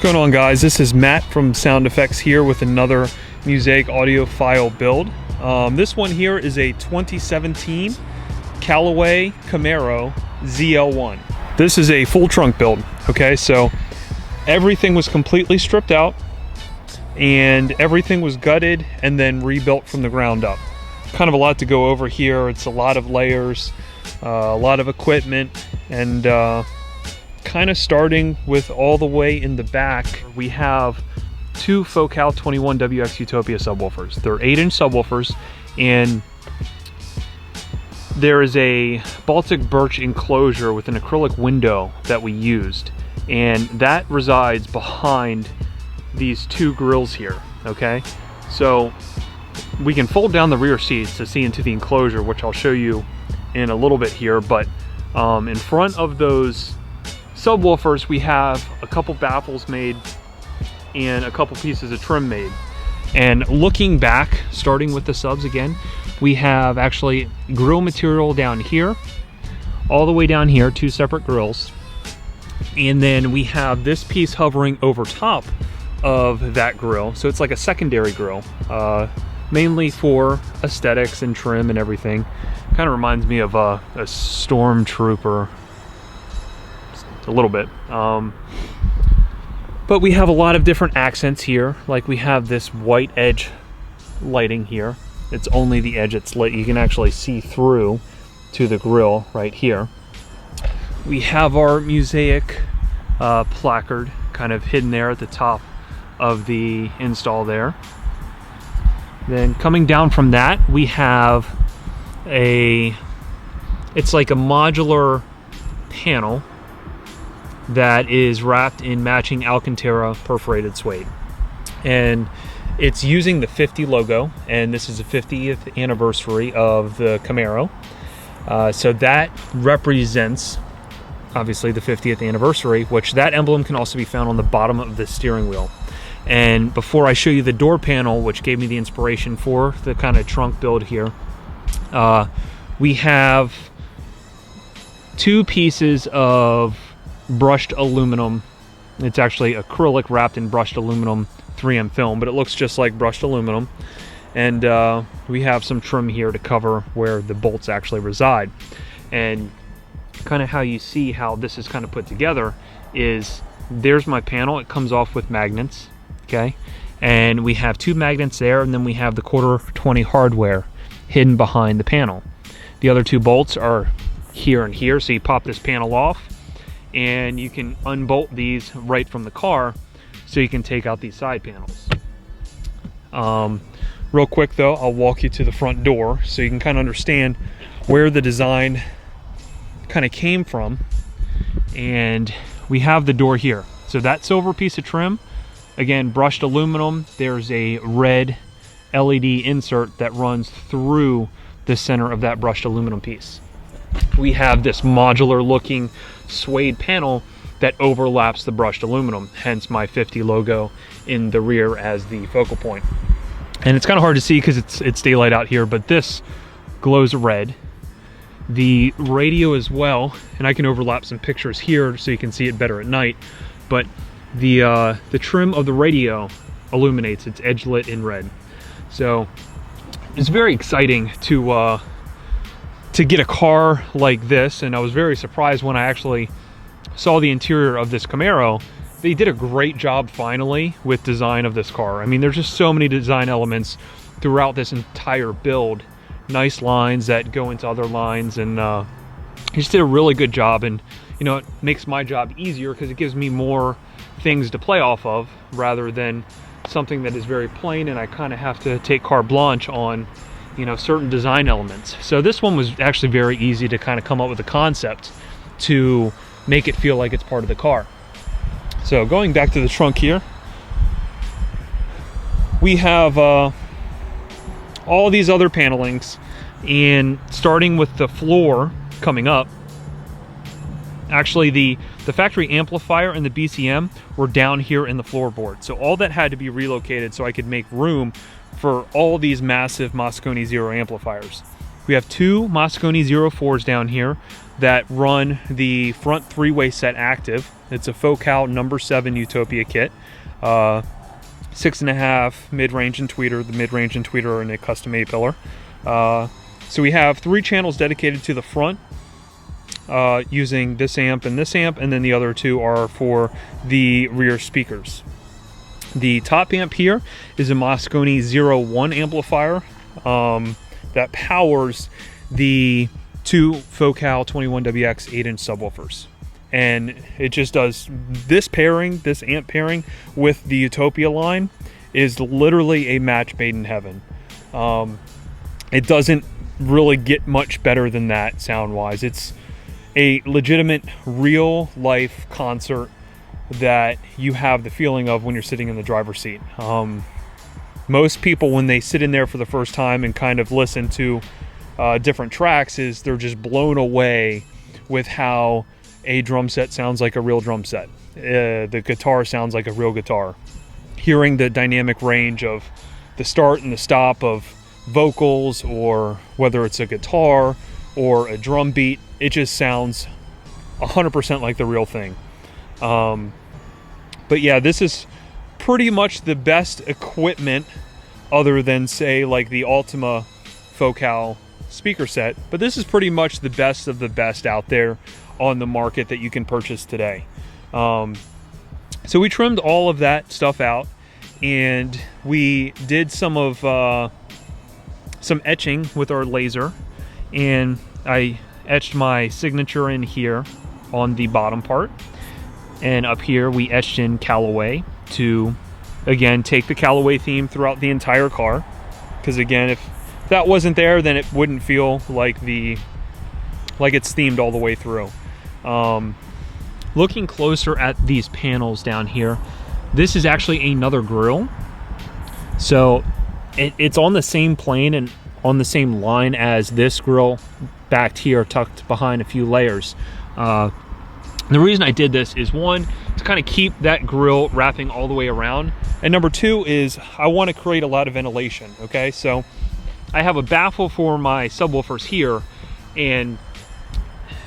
going on, guys? This is Matt from Sound Effects here with another Musaic audiophile build. This one here is a 2017 Callaway Camaro ZL1. This is a full trunk build, okay? So everything was completely stripped out and everything was gutted and then rebuilt from the ground up. Kind of a lot to go over here. It's a lot of layers, a lot of equipment, and kind of starting with all the way in the back, we have two Focal 21 WX Utopia subwoofers. They're 8-inch subwoofers, and there is a Baltic birch enclosure with an acrylic window that we used, and that resides behind these two grills here, okay? So we can fold down the rear seats to see into the enclosure, which I'll show you in a little bit here, but in front of those subwoofers we have a couple baffles made and a couple pieces of trim made. And looking back, starting with the subs again, we have actually grill material down here, all the way down here, two separate grills, and then we have this piece hovering over top of that grill, so it's like a secondary grill, mainly for aesthetics and trim and everything. Kind of reminds me of a stormtrooper a little bit, but we have a lot of different accents here. Like we have this white edge lighting here. It's only the edge that's lit. You can actually see through to the grill right here. We have our Musaic placard kind of hidden there at the top of the install there. Then coming down from that, we have it's like a modular panel that is wrapped in matching Alcantara perforated suede, and it's using the 50 logo, and this is the 50th anniversary of the Camaro, so that represents obviously the 50th anniversary, which that emblem can also be found on the bottom of the steering wheel. And before I show you the door panel, which gave me the inspiration for the kind of trunk build here, we have two pieces of brushed aluminum. It's actually acrylic wrapped in brushed aluminum 3M film, but it looks just like brushed aluminum. And we have some trim here to cover where the bolts actually reside. And kind of how you see how this is kind of put together is, there's my panel. It comes off with magnets, okay? And we have two magnets there, and then we have the 1/4-20 hardware hidden behind the panel. The other two bolts are here and here, so you pop this panel off and you can unbolt these right from the car, so you can take out these side panels. Real quick though, I'll walk you to the front door so you can kind of understand where the design kind of came from. And we have the door here. So that silver piece of trim, again, brushed aluminum. There's a red LED insert that runs through the center of that brushed aluminum piece. We have this modular looking suede panel that overlaps the brushed aluminum, hence my 50 logo in the rear as the focal point. And it's kind of hard to see because it's daylight out here, but this glows red. The radio as well, and I can overlap some pictures here so you can see it better at night, but the trim of the radio illuminates. It's edge lit in red. So it's very exciting to get a car like this, and I was very surprised when I actually saw the interior of this Camaro. They did a great job finally with design of this car. I mean, there's just so many design elements throughout this entire build. Nice lines that go into other lines, and he just did a really good job. And you know, it makes my job easier because it gives me more things to play off of rather than something that is very plain and I kind of have to take carte blanche on, you know, certain design elements. So this one was actually very easy to kind of come up with a concept to make it feel like it's part of the car. So going back to the trunk here, we have all these other panelings, and starting with the floor coming up, actually the factory amplifier and the BCM were down here in the floorboard. So all that had to be relocated so I could make room for all these massive Moscone Zero amplifiers. We have two Mosconi 04s down here that run the front three-way set active. It's a Focal number 7 Utopia kit. 6.5 mid-range and tweeter. The mid-range and tweeter are in a custom A-pillar. So we have 3 channels dedicated to the front using this amp, and then the other 2 are for the rear speakers. The top amp here is a Mosconi 01 amplifier that powers the 2 Focal 21WX 8-inch subwoofers. And it just does this pairing, this amp pairing with the Utopia line is literally a match made in heaven. It doesn't really get much better than that sound-wise. It's a legitimate real-life concert that you have the feeling of when you're sitting in the driver's seat. Most people, when they sit in there for the first time and kind of listen to different tracks, is they're just blown away with how a drum set sounds like a real drum set. The guitar sounds like a real guitar. Hearing the dynamic range of the start and the stop of vocals, or whether it's a guitar or a drum beat, it just sounds 100% like the real thing. But yeah, this is pretty much the best equipment other than, say, like the Ultima Focal speaker set, but this is pretty much the best of the best out there on the market that you can purchase today. So we trimmed all of that stuff out, and we did some etching with our laser, and I etched my signature in here on the bottom part, and up here we etched in Callaway to, again, take the Callaway theme throughout the entire car, because again, if that wasn't there, then it wouldn't feel like it's themed all the way through. Looking closer at these panels down here, this is actually another grill. So it's on the same plane and on the same line as this grill back here, tucked behind a few layers. The reason I did this is, one, to kind of keep that grill wrapping all the way around, and number 2 is I want to create a lot of ventilation. Okay, so I have a baffle for my subwoofers here, and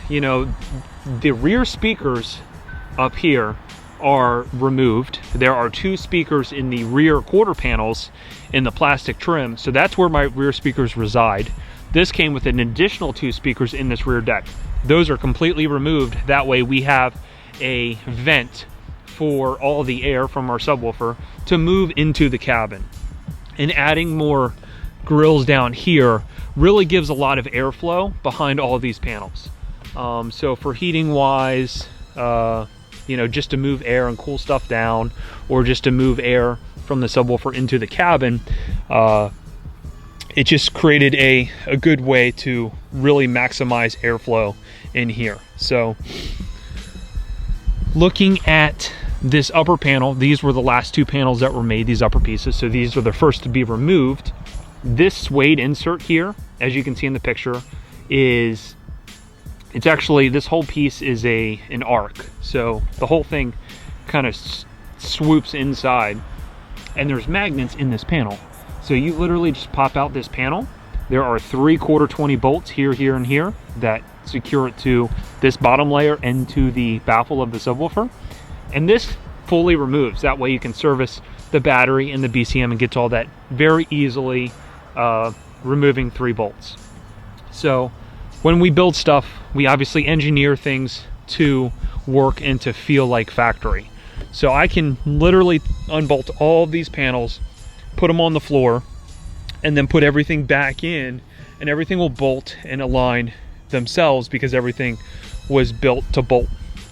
you know, the rear speakers up here are removed. There are 2 speakers in the rear quarter panels in the plastic trim, so that's where my rear speakers reside. This came with an additional 2 speakers in this rear deck. Those are completely removed. That way we have a vent for all the air from our subwoofer to move into the cabin. And adding more grills down here really gives a lot of airflow behind all of these panels. So for heating wise, you know, just to move air and cool stuff down, or just to move air from the subwoofer into the cabin, it just created a good way to really maximize airflow in here. So looking at this upper panel, these were the last 2 panels that were made, these upper pieces, so these are the first to be removed. This suede insert here, as you can see in the picture, it's actually, this whole piece is an arc, so the whole thing kind of swoops inside, and there's magnets in this panel. So you literally just pop out this panel. There are 3/4 20 bolts here, here, and here that secure it to this bottom layer and to the baffle of the subwoofer, and this fully removes. That way you can service the battery and the BCM and get to all that very easily, removing 3 bolts. So when we build stuff, we obviously engineer things to work and to feel like factory. So I can literally unbolt all of these panels, put them on the floor, and then put everything back in, and everything will bolt and align themselves because everything was built to bolt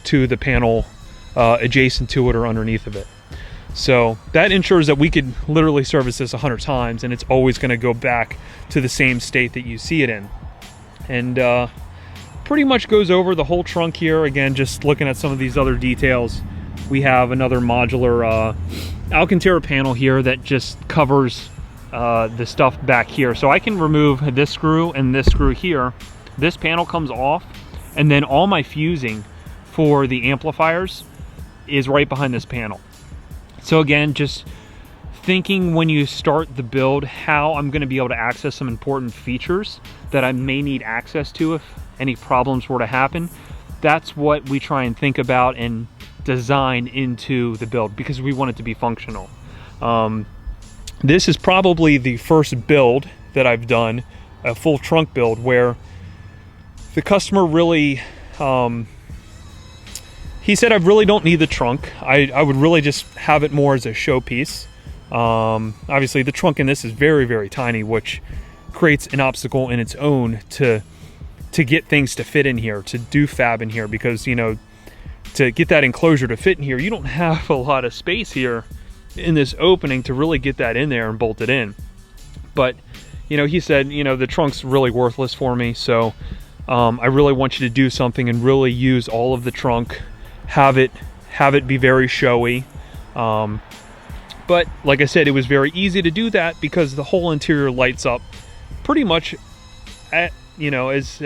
to the panel adjacent to it or underneath of it. So that ensures that we could literally service this 100 times, and it's always going to go back to the same state that you see it in. And pretty much goes over the whole trunk here. Again, just looking at some of these other details, we have another modular Alcantara panel here that just covers the stuff back here. So I can remove this screw and this screw here. This panel comes off, and then all my fusing for the amplifiers is right behind this panel. So again, just thinking when you start the build how I'm going to be able to access some important features that I may need access to if any problems were to happen. That's what we try and think about and design into the build, because we want it to be functional. This is probably the first build that I've done, a full trunk build, where the customer really, he said, I really don't need the trunk. I would really just have it more as a showpiece. Obviously the trunk in this is very, very tiny, which creates an obstacle in its own to get things to fit in here, to do fab in here, because, you know, to get that enclosure to fit in here, you don't have a lot of space here in this opening to really get that in there and bolt it in. But, you know, he said, you know, the trunk's really worthless for me, so I really want you to do something and really use all of the trunk, have it be very showy. But like I said, it was very easy to do that because the whole interior lights up pretty much at, you know, as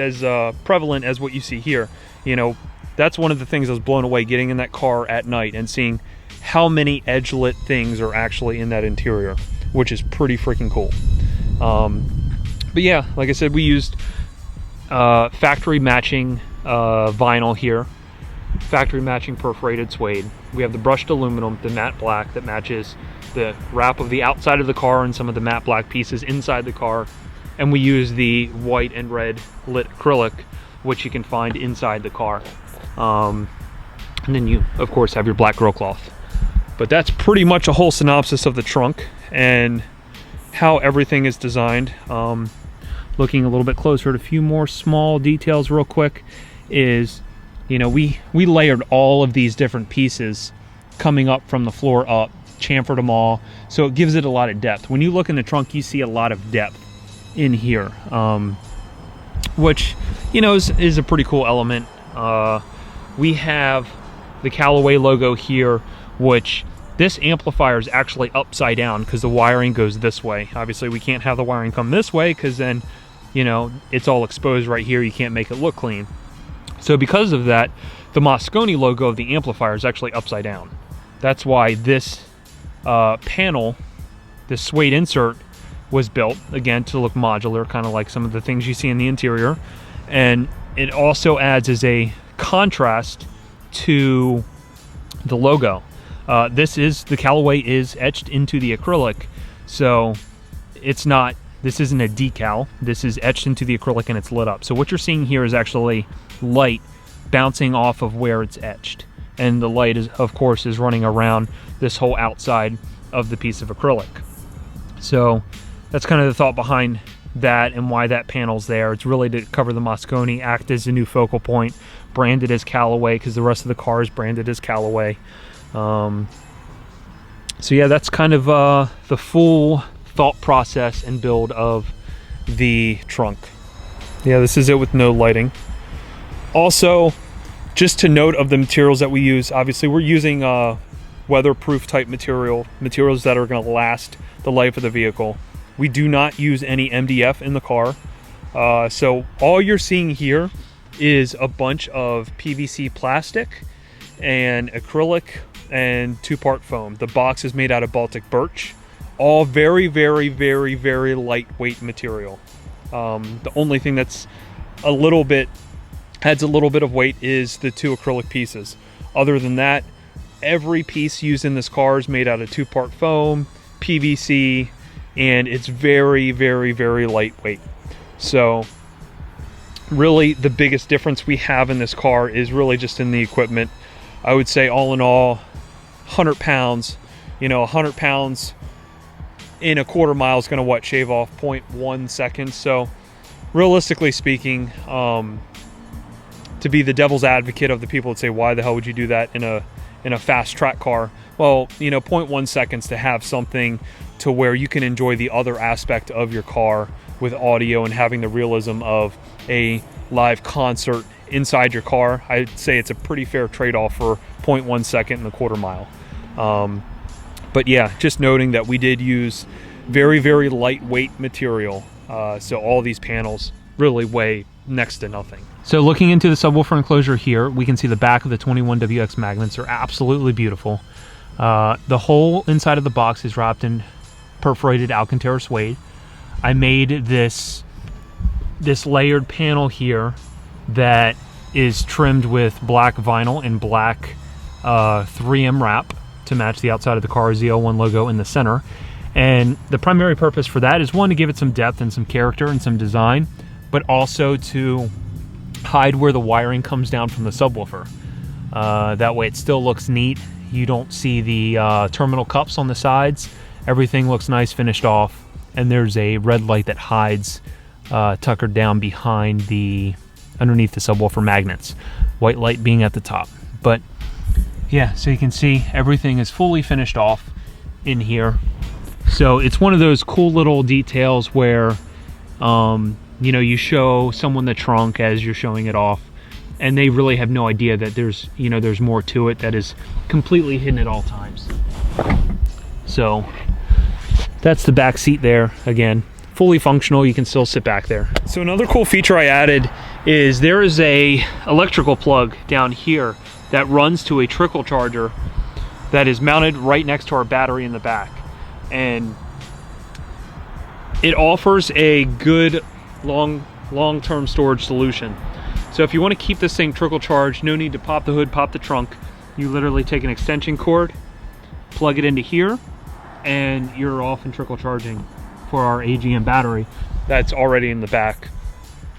prevalent as what you see here. You know, that's one of the things I was blown away getting in that car at night and seeing how many edge-lit things are actually in that interior, which is pretty freaking cool. But yeah, like I said, we used factory matching vinyl here, factory matching perforated suede. We have the brushed aluminum, the matte black that matches the wrap of the outside of the car and some of the matte black pieces inside the car. And we use the white and red lit acrylic, which you can find inside the car. And then you, of course, have your black grill cloth. But that's pretty much a whole synopsis of the trunk and how everything is designed. Looking a little bit closer at a few more small details real quick is, you know, we layered all of these different pieces coming up from the floor up, chamfered them all, so it gives it a lot of depth. When you look in the trunk, you see a lot of depth in here, which, you know, is a pretty cool element. We have the Callaway logo here, which this amplifier is actually upside down because the wiring goes this way. Obviously we can't have the wiring come this way because then, you know, it's all exposed right here. You can't make it look clean. So because of that, the Moscone logo of the amplifier is actually upside down. That's why this panel, this suede insert, was built, again, to look modular, kind of like some of the things you see in the interior. And it also adds as a contrast to the logo. The Callaway is etched into the acrylic, so it's not, this isn't a decal, this is etched into the acrylic and it's lit up. So what you're seeing here is actually light bouncing off of where it's etched. And the light is, of course, is running around this whole outside of the piece of acrylic. So that's kind of the thought behind that and why that panel's there. It's really to cover the Moscone, act as a new focal point, branded as Callaway because the rest of the car is branded as Callaway. So yeah, that's kind of the full thought process and build of the trunk. Yeah, this is it with no lighting. Also, just to note of the materials that we use, obviously we're using weatherproof type materials that are going to last the life of the vehicle. We do not use any MDF in the car. So all you're seeing here is a bunch of PVC plastic and acrylic and two-part foam. The box is made out of Baltic birch. All very, very, very, very lightweight material. The only thing that's adds a little bit of weight is the two acrylic pieces. Other than that, every piece used in this car is made out of two-part foam, PVC, and it's very, very, very lightweight. So really the biggest difference we have in this car is really just in the equipment. I would say all in all, 100 pounds, you know, 100 pounds in a quarter mile is going to shave off 0.1 seconds. So realistically speaking, to be the devil's advocate of the people that say, why the hell would you do that in a fast track car? Well, you know, 0.1 seconds to have something to where you can enjoy the other aspect of your car with audio and having the realism of a live concert inside your car. I'd say it's a pretty fair trade-off for 0.1 second in a quarter mile. But yeah, just noting that we did use very, very lightweight material. So all these panels really weigh next to nothing. So looking into the subwoofer enclosure here, we can see the back of the 21WX magnets are absolutely beautiful. The whole inside of the box is wrapped in perforated Alcantara suede. I made this layered panel here that is trimmed with black vinyl and black 3M wrap to match the outside of the car ZL1 logo in the center. And the primary purpose for that is, one, to give it some depth and some character and some design, but also to hide where the wiring comes down from the subwoofer. That way it still looks neat. You don't see the terminal cups on the sides. Everything looks nice, finished off, and there's a red light that hides tuckered down behind underneath the subwoofer magnets. White light being at the top. But yeah, so you can see everything is fully finished off in here. So it's one of those cool little details where, you know, you show someone the trunk as you're showing it off, and they really have no idea that there's more to it that is completely hidden at all times. So that's the back seat there. Again, fully functional. You can still sit back there. So another cool feature I added is there is a electrical plug down here that runs to a Trickle Charger that is mounted right next to our battery in the back. And it offers a good long-term storage solution. So if you want to keep this thing trickle charged, no need to pop the hood, pop the trunk. You literally take an extension cord, plug it into here, and you're off and trickle charging for our AGM battery that's already in the back.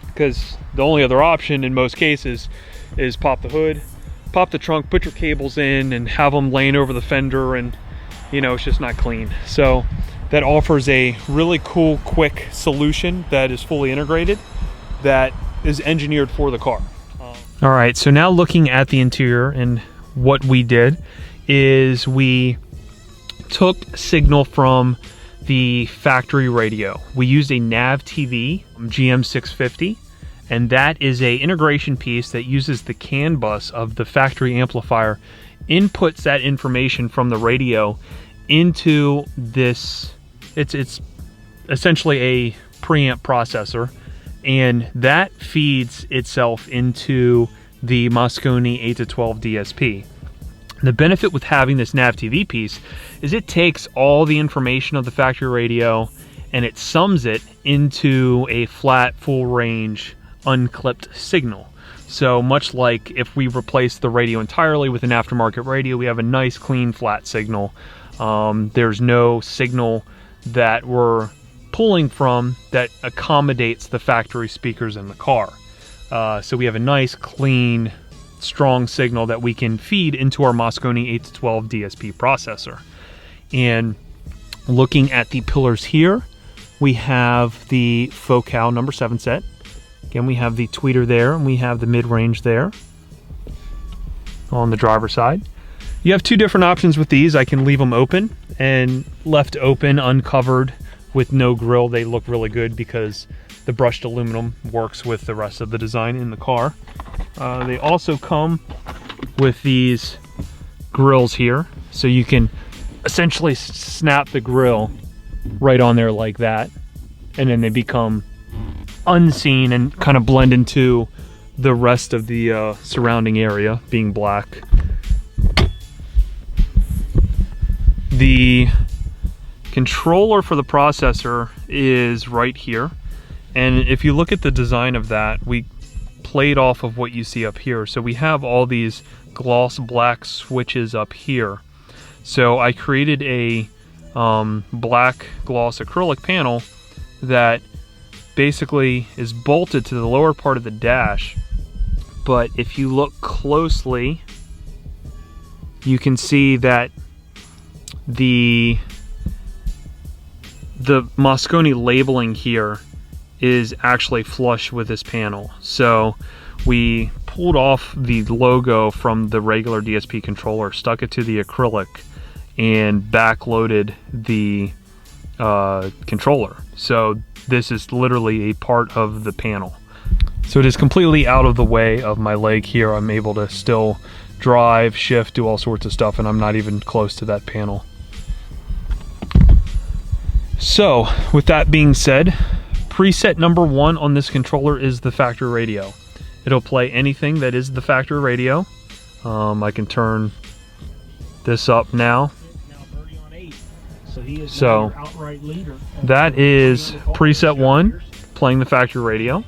Because the only other option in most cases is pop the hood, pop the trunk, put your cables in, and have them laying over the fender, and you know, it's just not clean. So that offers a really cool, quick solution that is fully integrated, that is engineered for the car. All right, so now looking at the interior, and what we did is we took signal from the factory radio. We used a Nav TV GM 650, and that is a integration piece that uses the CAN bus of the factory amplifier, inputs that information from the radio into this. It's essentially a preamp processor, and that feeds itself into the Mosconi 8-12 DSP. The benefit with having this Nav TV piece is it takes all the information of the factory radio and it sums it into a flat, full range, unclipped signal. So much like if we replace the radio entirely with an aftermarket radio, we have a nice, clean, flat signal. There's no signal that we're pulling from that accommodates the factory speakers in the car. So we have a nice, clean, strong signal that we can feed into our Mosconi 8-12 DSP processor. And looking at the pillars here, we have the Focal number 7 set. Again, we have the tweeter there, and we have the mid-range there on the driver's side. You have two different options with these. I can leave them open, and left open, uncovered, with no grill. They look really good because the brushed aluminum works with the rest of the design in the car. They also come with these grills here, so you can essentially snap the grill right on there like that, and then they become unseen and kind of blend into the rest of the surrounding area, being black. The controller for the processor is right here, and if you look at the design of that, we played off of what you see up here. So we have all these gloss black switches up here. So I created a black gloss acrylic panel that basically is bolted to the lower part of the dash, but if you look closely, you can see that the Mosconi labeling here is actually flush with this panel. So we pulled off the logo from the regular DSP controller, stuck it to the acrylic, and backloaded the controller. So this is literally a part of the panel. So it is completely out of the way of my leg here. I'm able to still drive, shift, do all sorts of stuff, and I'm not even close to that panel. So with that being said, preset number 1 on this controller is the factory radio. It'll play anything that is the factory radio. I can turn this up now. So that is preset 1, playing the factory radio.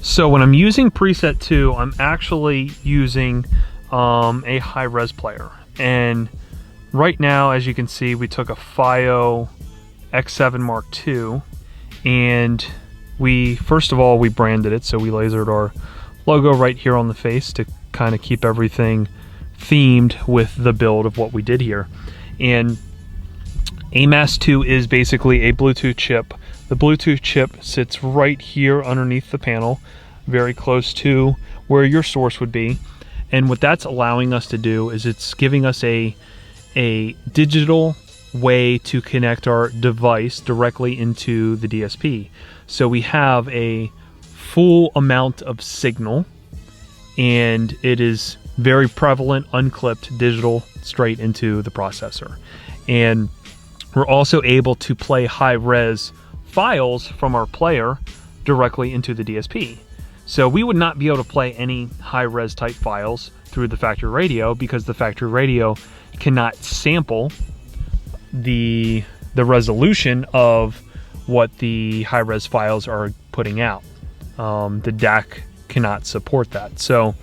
So when I'm using preset 2, I'm actually using a high-res player. And right now, as you can see, we took a FiO X7 Mark II, and first of all, we branded it. So we lasered our logo right here on the face to kind of keep everything themed with the build of what we did here. And AMAS 2 is basically a Bluetooth chip. The Bluetooth chip sits right here underneath the panel, very close to where your source would be. And what that's allowing us to do is it's giving us a digital way to connect our device directly into the DSP. So we have a full amount of signal, and it is very prevalent, unclipped, digital, straight into the processor. And we're also able to play high-res files from our player directly into the DSP. So we would not be able to play any high-res type files through the factory radio because the factory radio cannot sample the resolution of what the high-res files are putting out. The DAC cannot support that. So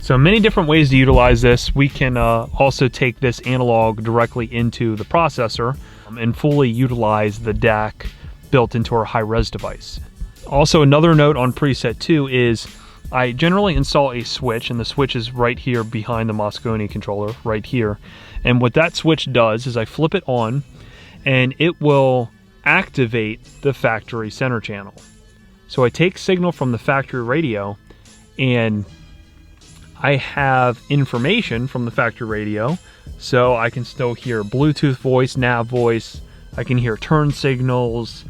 many different ways to utilize this. We can also take this analog directly into the processor and fully utilize the DAC built into our high-res device. Also, another note on preset 2 is I generally install a switch, and the switch is right here behind the Mosconi controller, right here. And what that switch does is I flip it on, and it will activate the factory center channel. So I take signal from the factory radio, and I have information from the factory radio, so I can still hear Bluetooth voice, nav voice, I can hear turn signals,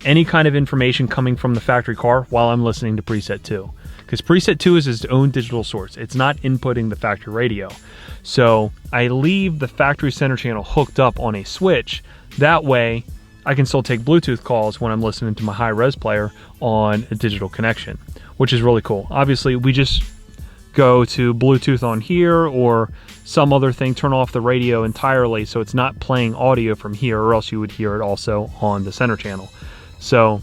any kind of information coming from the factory car while I'm listening to preset 2. Because preset 2 is its own digital source. It's not inputting the factory radio. So I leave the factory center channel hooked up on a switch. That way I can still take Bluetooth calls when I'm listening to my high-res player on a digital connection, which is really cool. Obviously, we just go to Bluetooth on here or some other thing, turn off the radio entirely so it's not playing audio from here, or else you would hear it also on the center channel. So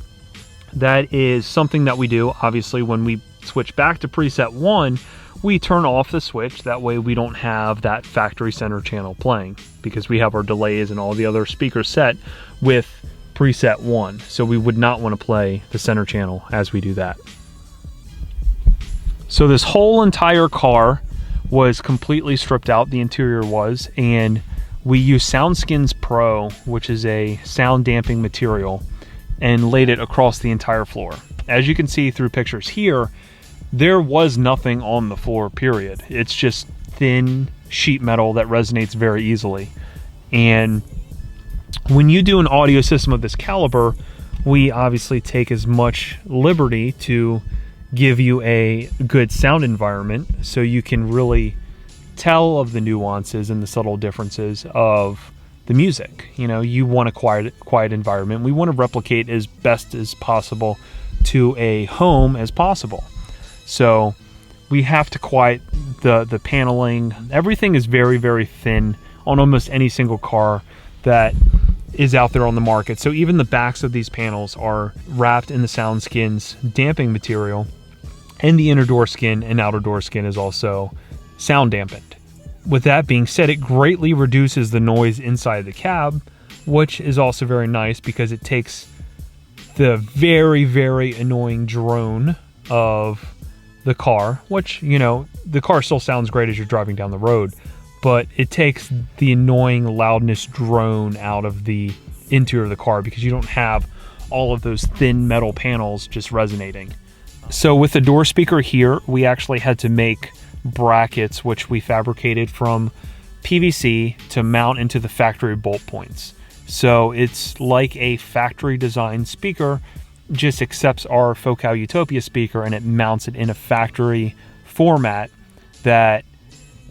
that is something that we do. Obviously, when we switch back to preset 1, we turn off the switch. That way we don't have that factory center channel playing, because we have our delays and all the other speakers set with preset 1. So we would not want to play the center channel as we do that. So this whole entire car was completely stripped out, the interior was, and we used SoundSkins Pro, which is a sound damping material, and laid it across the entire floor. As you can see through pictures here, there was nothing on the floor, period. It's just thin sheet metal that resonates very easily. And when you do an audio system of this caliber, we obviously take as much liberty to give you a good sound environment so you can really tell of the nuances and the subtle differences of the music. You know, you want a quiet environment. We want to replicate as best as possible to a home as possible. So we have to quiet the paneling. Everything is very, very thin on almost any single car that is out there on the market. So even the backs of these panels are wrapped in the SoundSkins damping material, and the inner door skin and outer door skin is also sound dampened. With that being said, it greatly reduces the noise inside the cab, which is also very nice because it takes the very, very annoying drone of the car, which, you know, the car still sounds great as you're driving down the road, but it takes the annoying loudness drone out of the interior of the car because you don't have all of those thin metal panels just resonating. So with the door speaker here, we actually had to make brackets, which we fabricated from PVC to mount into the factory bolt points. So it's like a factory design speaker, just accepts our Focal Utopia speaker and it mounts it in a factory format that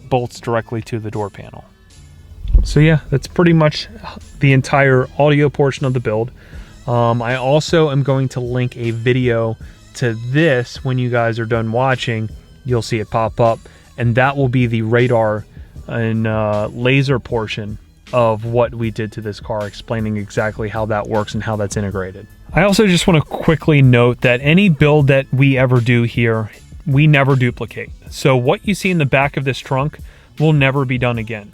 bolts directly to the door panel. So yeah, that's pretty much the entire audio portion of the build. I also am going to link a video to this. When you guys are done watching, you'll see it pop up, and that will be the radar laser portion of what we did to this car, explaining exactly how that works and how that's integrated. I also just want to quickly note that any build that we ever do here, we never duplicate. So what you see in the back of this trunk will never be done again.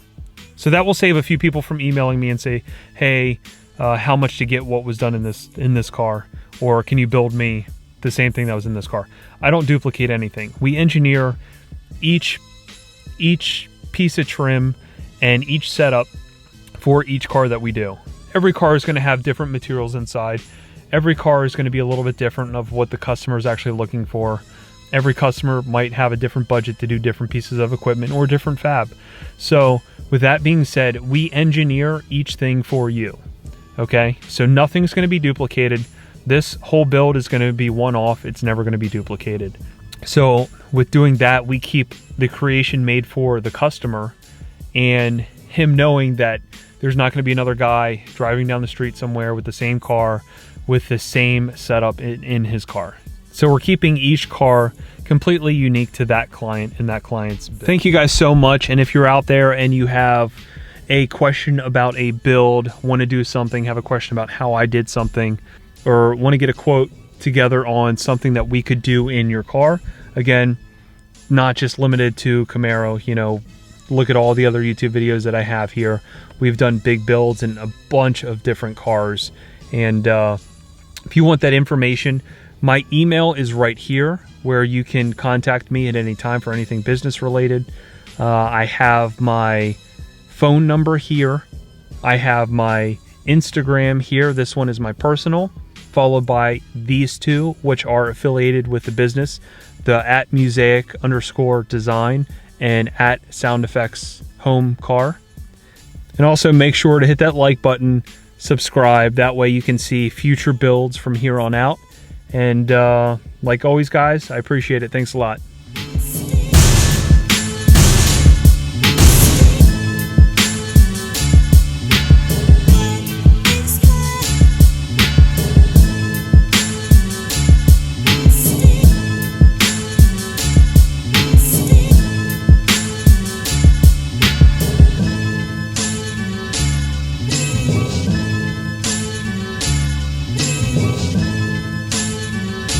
So that will save a few people from emailing me and say, hey, how much to get what was done in this car, or can you build me the same thing that was in this car? I don't duplicate anything. We engineer each piece of trim and each setup for each car that we do. Every car is going to have different materials inside. Every car is going to be a little bit different of what the customer is actually looking for. Every customer might have a different budget to do different pieces of equipment or different fab. So with that being said, we engineer each thing for you. Okay, so nothing's going to be duplicated. This whole build is going to be one-off. It's never going to be duplicated. So with doing that, we keep the creation made for the customer, and him knowing that there's not going to be another guy driving down the street somewhere with the same car with the same setup in his car. So we're keeping each car completely unique to that client and that client's build. Thank you guys so much. And if you're out there and you have a question about a build, want to do something, have a question about how I did something, or want to get a quote together on something that we could do in your car, again, not just limited to Camaro, you know, look at all the other YouTube videos that I have here. We've done big builds in a bunch of different cars. And if you want that information, my email is right here where you can contact me at any time for anything business related. I have my phone number here. I have my Instagram here. This one is my personal, followed by these two, which are affiliated with the business, the @Musaic_design and @Sound Effects Home Car. And also make sure to hit that like button, subscribe. That way you can see future builds from here on out. And like always, guys, I appreciate it. Thanks a lot.